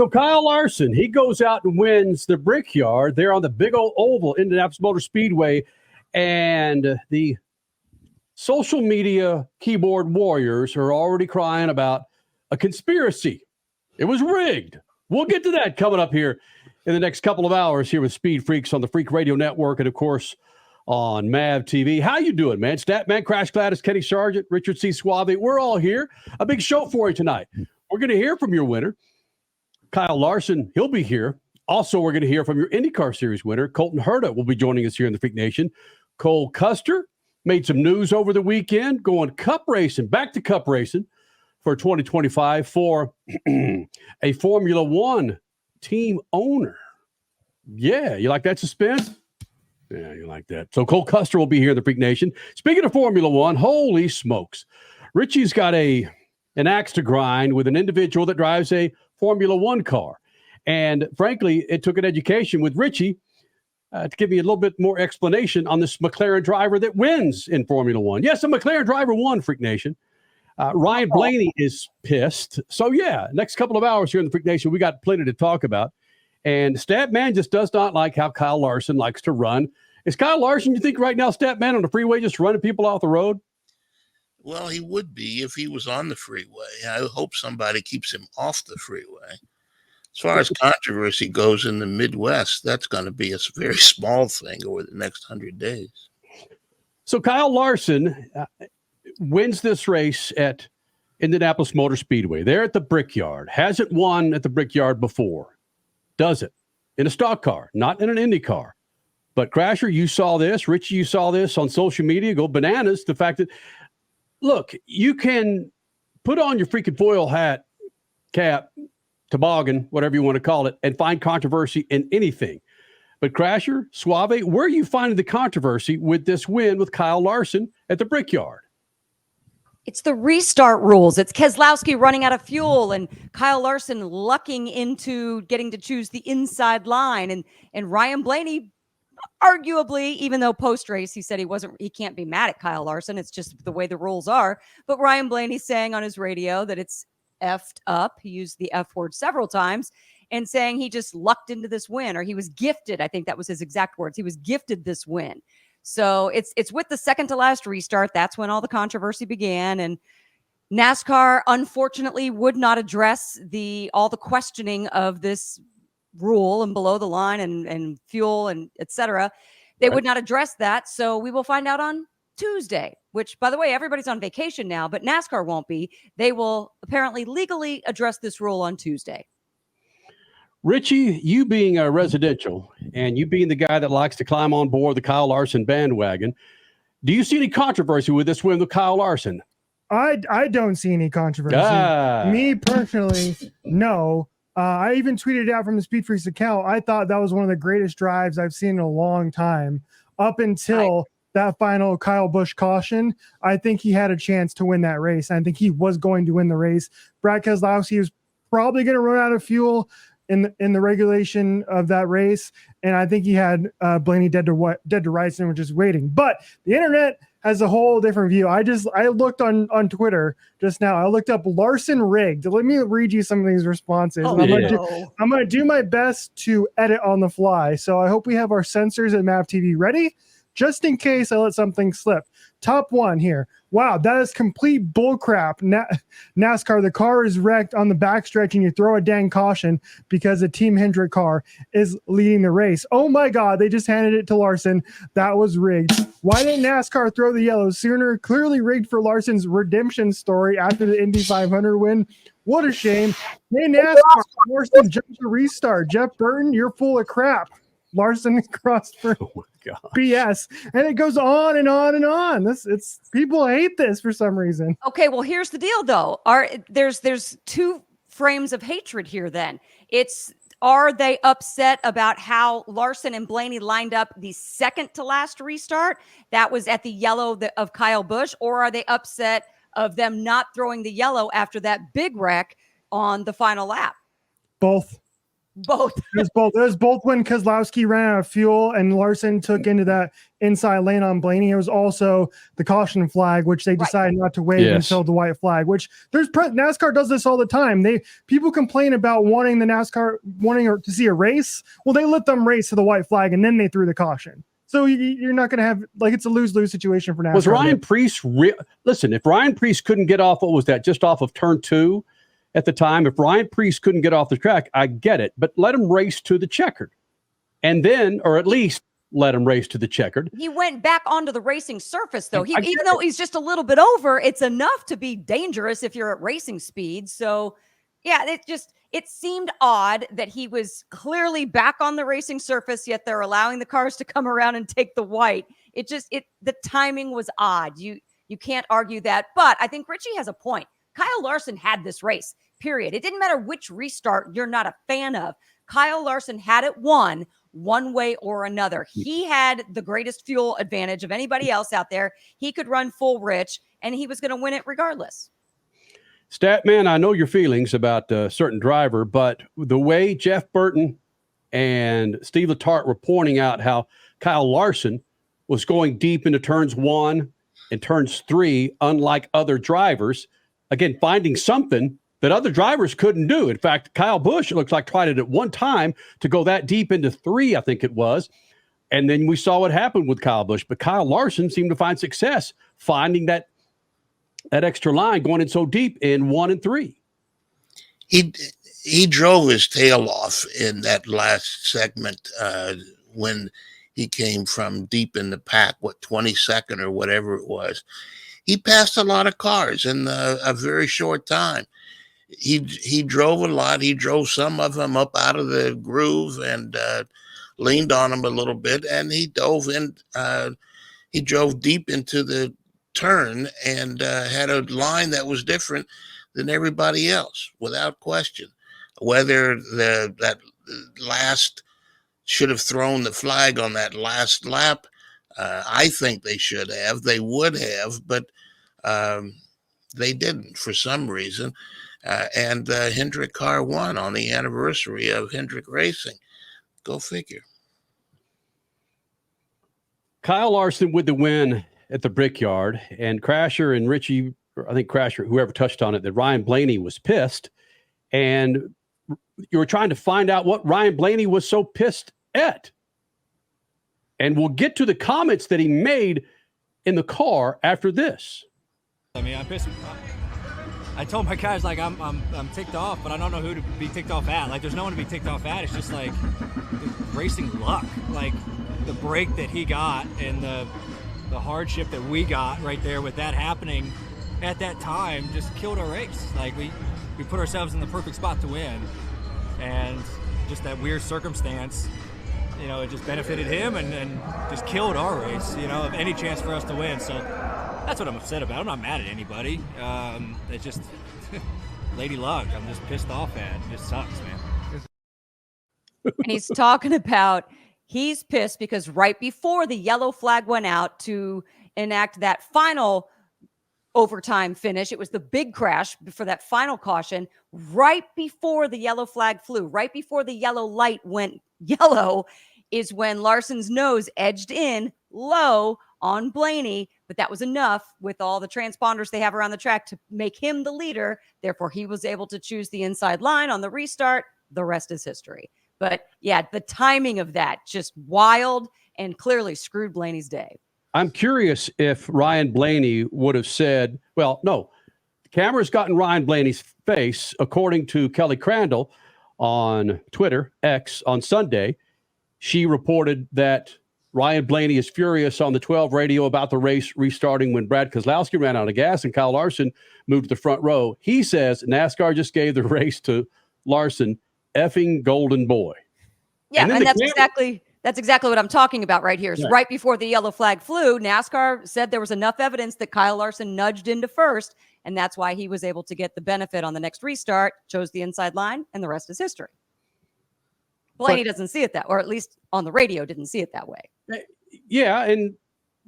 So Kyle Larson, he goes out and wins the Brickyard there on the big old oval, Indianapolis Motor Speedway, and the social media keyboard warriors are already crying about a conspiracy. It was rigged. We'll get to that coming up here in the next couple of hours here with Speed Freaks on the Freak Radio Network and, of course, on MAV TV. How you doing, man? Statman, Crash Gladys, Kenny Sargent, Richard C. Suave. We're all here. A big show for you tonight. We're going to hear from your winner, Kyle Larson. He'll be here. Also, we're going to hear from your IndyCar Series winner, Colton Herta, will be joining us here in the Freak Nation. Cole Custer made some news over the weekend, going cup racing, back to cup racing for 2025 for a Formula One team owner. Yeah, you like that suspense? Yeah, you like that. So Cole Custer will be here in the Freak Nation. Speaking of Formula One, holy smokes. Richie's got an axe to grind with an individual that drives a Formula One car. And frankly, it took an education with Richie to give me a little bit more explanation on this McLaren driver that wins in Formula One. Yes, a McLaren driver won, Freak Nation. Ryan Blaney is pissed. So, yeah, next couple of hours here in the Freak Nation, we got plenty to talk about. And Statman just does not like how Kyle Larson likes to run. Is Kyle Larson, you think right now, Statman on the freeway just running people off the road? Well, he would be if he was on the freeway. I hope somebody keeps him off the freeway. As far as controversy goes in the Midwest, that's going to be a very small thing over the next 100 days. So Kyle Larson wins this race at Indianapolis Motor Speedway. They're at the Brickyard. Hasn't won at the Brickyard before. Does it? In a stock car, not in an Indy car. But Crasher, you saw this. Richie, you saw this on social media. Go bananas. The fact that, look, you can put on your freaking foil hat, cap, toboggan, whatever you want to call it, and find controversy in anything. But Crasher, Suave, where are you finding the controversy with this win with Kyle Larson at the Brickyard? It's the restart rules. It's Keselowski running out of fuel and Kyle Larson lucking into getting to choose the inside line. And Ryan Blaney, arguably, even though post-race he said he can't be mad at Kyle Larson. It's just the way the rules are. But Ryan Blaney saying on his radio that it's effed up. He used the F word several times and saying he just lucked into this win, or he was gifted. I think that was his exact words. He was gifted this win. So it's with the second to last restart. That's when all the controversy began. And NASCAR, unfortunately, would not address all the questioning of this rule and below the line and fuel and et cetera. They would not address that. So we will find out on Tuesday, which, by the way, everybody's on vacation now, but NASCAR won't be. They will apparently legally address this rule on Tuesday. Richie, you being a residential and you being the guy that likes to climb on board the Kyle Larson bandwagon, do you see any controversy with this win with Kyle Larson? I don't see any controversy. Me personally, no. I even tweeted out from the SpeedFreaks account. I thought that was one of the greatest drives I've seen in a long time. Up until that final Kyle Busch caution, I think he had a chance to win that race. I think he was going to win the race. Brad Keselowski was probably going to run out of fuel in the regulation of that race, and I think he had Blaney dead to rights and was just waiting. But the internet has a whole different view. I looked on Twitter just now. I looked up Larson rigged. Let me read you some of these responses. I'm going to do my best to edit on the fly. So I hope we have our censors at MAV TV ready, just in case I let something slip. Top one here. Wow, that is complete bullcrap. NASCAR, the car is wrecked on the backstretch and you throw a dang caution because the Team Hendrick car is leading the race. Oh my God, they just handed it to Larson. That was rigged. Why didn't NASCAR throw the yellow sooner? Clearly rigged for Larson's redemption story after the Indy 500 win. What a shame. Hey, NASCAR, Larson jumped to restart. Jeff Burton, you're full of crap. Larson crossed for BS, and it goes on and on and on. It's people hate this for some reason. Okay, well, here's the deal, though. There's two frames of hatred here. Then are they upset about how Larson and Blaney lined up the second to last restart? That was at the yellow of Kyle Busch, or are they upset of them not throwing the yellow after that big wreck on the final lap? Both. Both. It was both when Keselowski ran out of fuel and Larson took into that inside lane on Blaney. It was also the caution flag, which they decided not to wave until the white flag. Which NASCAR does this all the time. People complain about wanting to see a race. Well, they let them race to the white flag and then they threw the caution. So you're not going to have it's a lose-lose situation for NASCAR. Was Ryan Preece listen? If Ryan Preece couldn't get off, what was that? Just off of turn 2. At the time, if Ryan Preece couldn't get off the track, I get it, but let him race to the checkered. And then, or at least let him race to the checkered. He went back onto the racing surface, though. Even though he's just a little bit over, it's enough to be dangerous if you're at racing speed. So, yeah, it seemed odd that he was clearly back on the racing surface, yet they're allowing the cars to come around and take the white. The timing was odd. You can't argue that, but I think Richie has a point. Kyle Larson had this race, period. It didn't matter which restart you're not a fan of. Kyle Larson had it won one way or another. He had the greatest fuel advantage of anybody else out there. He could run full rich, and he was going to win it regardless. Statman, I know your feelings about a certain driver, but the way Jeff Burton and Steve Letarte were pointing out how Kyle Larson was going deep into turns 1 and turns 3, unlike other drivers, again, finding something that other drivers couldn't do. In fact, Kyle Busch, it looks like, tried it at one time to go that deep into 3, I think it was. And then we saw what happened with Kyle Busch. But Kyle Larson seemed to find success finding that extra line going in so deep in 1 and 3. He drove his tail off in that last segment when he came from deep in the pack, 22nd or whatever it was. He passed a lot of cars in a very short time. He drove a lot. He drove some of them up out of the groove and leaned on them a little bit. And he dove in. He drove deep into the turn and had a line that was different than everybody else, without question. Whether that last should have thrown the flag on that last lap, I think they should have. They would have, but they didn't for some reason. And Hendrick car won on the anniversary of Hendrick Racing. Go figure. Kyle Larson with the win at the Brickyard, and Crasher and Richie, I think Crasher, whoever touched on it, that Ryan Blaney was pissed. And you were trying to find out what Ryan Blaney was so pissed at. And we'll get to the comments that he made in the car after this. I mean, I'm pissed. I told my guys, like, I'm ticked off, but I don't know who to be ticked off at. Like, there's no one to be ticked off at. It's just like racing luck. Like, the break that he got and the hardship that we got right there with that happening at that time just killed our race. Like, we put ourselves in the perfect spot to win, and just that weird circumstance, you know, it just benefited him and just killed our race, you know, of any chance for us to win. So that's what I'm upset about. I'm not mad at anybody. It's just lady luck. I'm just pissed off at. It just sucks, man. And he's talking about he's pissed because right before the yellow flag went out to enact that final overtime finish, it was the big crash for that final caution. Right before the yellow flag flew, right before the yellow light went yellow, is when Larson's nose edged in low on Blaney, but that was enough with all the transponders they have around the track to make him the leader. Therefore, he was able to choose the inside line on the restart. The rest is history. But yeah, the timing of that just wild and clearly screwed Blaney's day. I'm curious if Ryan Blaney would have said, well, no, the camera's gotten Ryan Blaney's face, according to Kelly Crandall on Twitter, X, on Sunday. She reported that Ryan Blaney is furious on the 12 radio about the race restarting when Brad Keselowski ran out of gas and Kyle Larson moved to the front row. He says NASCAR just gave the race to Larson, effing golden boy. Yeah, and that's exactly what I'm talking about right here. So right before the yellow flag flew, NASCAR said there was enough evidence that Kyle Larson nudged into first, and that's why he was able to get the benefit on the next restart, chose the inside line, and the rest is history. Blaney doesn't see it that, or at least on the radio didn't see it that way. Yeah, and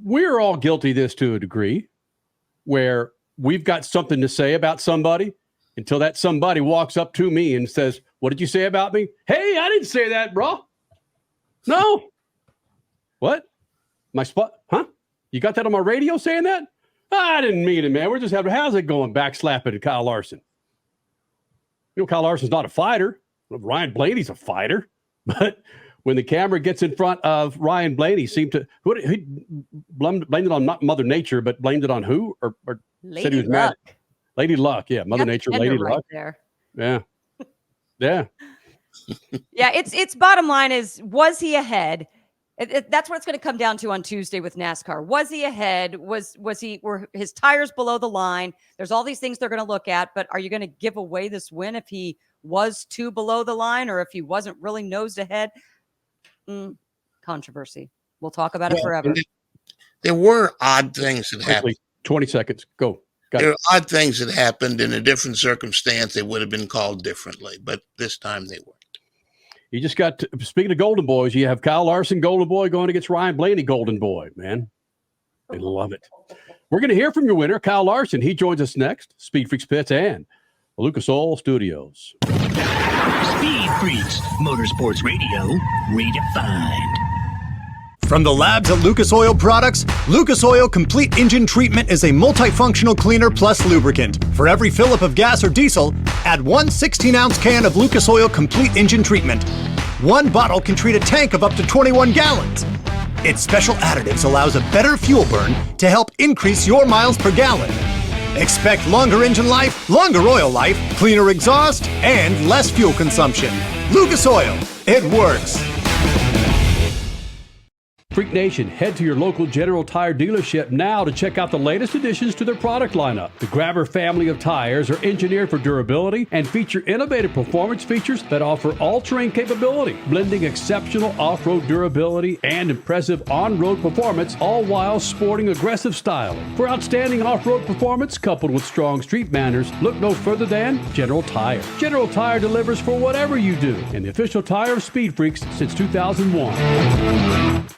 we're all guilty of this to a degree, where we've got something to say about somebody, until that somebody walks up to me and says, "What did you say about me?" "Hey, I didn't say that, bro." "No." "What? My spot? Huh? You got that on my radio saying that?" "I didn't mean it, man. We're just having, how's it going?" Backslapping at Kyle Larson. You know, Kyle Larson's not a fighter. Ryan Blaney's a fighter. But when the camera gets in front of Ryan Blaney, seemed to, he blamed it on not Mother Nature, but blamed it on who? Or said he was mad. Lady Luck. Yeah, Mother Nature, Lady Luck. There. Yeah. Yeah. Yeah, it's bottom line is, was he ahead? That's what it's going to come down to on Tuesday with NASCAR. Was he ahead? Were his tires below the line? There's all these things they're going to look at, but are you going to give away this win if he was too below the line or if he wasn't really nosed ahead? Controversy. We'll talk about it forever. There were odd things that happened. 20 seconds. Go. There are odd things that happened in a different circumstance. They would have been called differently, but this time they weren't. You just got, speaking of Golden Boys, you have Kyle Larson, Golden Boy, going against Ryan Blaney, Golden Boy, man. They love it. We're going to hear from your winner, Kyle Larson. He joins us next. Speed Freaks Pits and Lucas Oil Studios. Speed Freaks, Motorsports Radio, redefined. From the labs at Lucas Oil Products, Lucas Oil Complete Engine Treatment is a multifunctional cleaner plus lubricant. For every fill-up of gas or diesel, add one 16-ounce can of Lucas Oil Complete Engine Treatment. One bottle can treat a tank of up to 21 gallons. Its special additives allows a better fuel burn to help increase your miles per gallon. Expect longer engine life, longer oil life, cleaner exhaust, and less fuel consumption. Lucas Oil, it works. Freak Nation, head to your local General Tire dealership now to check out the latest additions to their product lineup. The Grabber family of tires are engineered for durability and feature innovative performance features that offer all-terrain capability, blending exceptional off-road durability and impressive on-road performance, all while sporting aggressive styling. For outstanding off-road performance coupled with strong street manners, look no further than General Tire. General Tire delivers for whatever you do, and the official tire of Speed Freaks since 2001.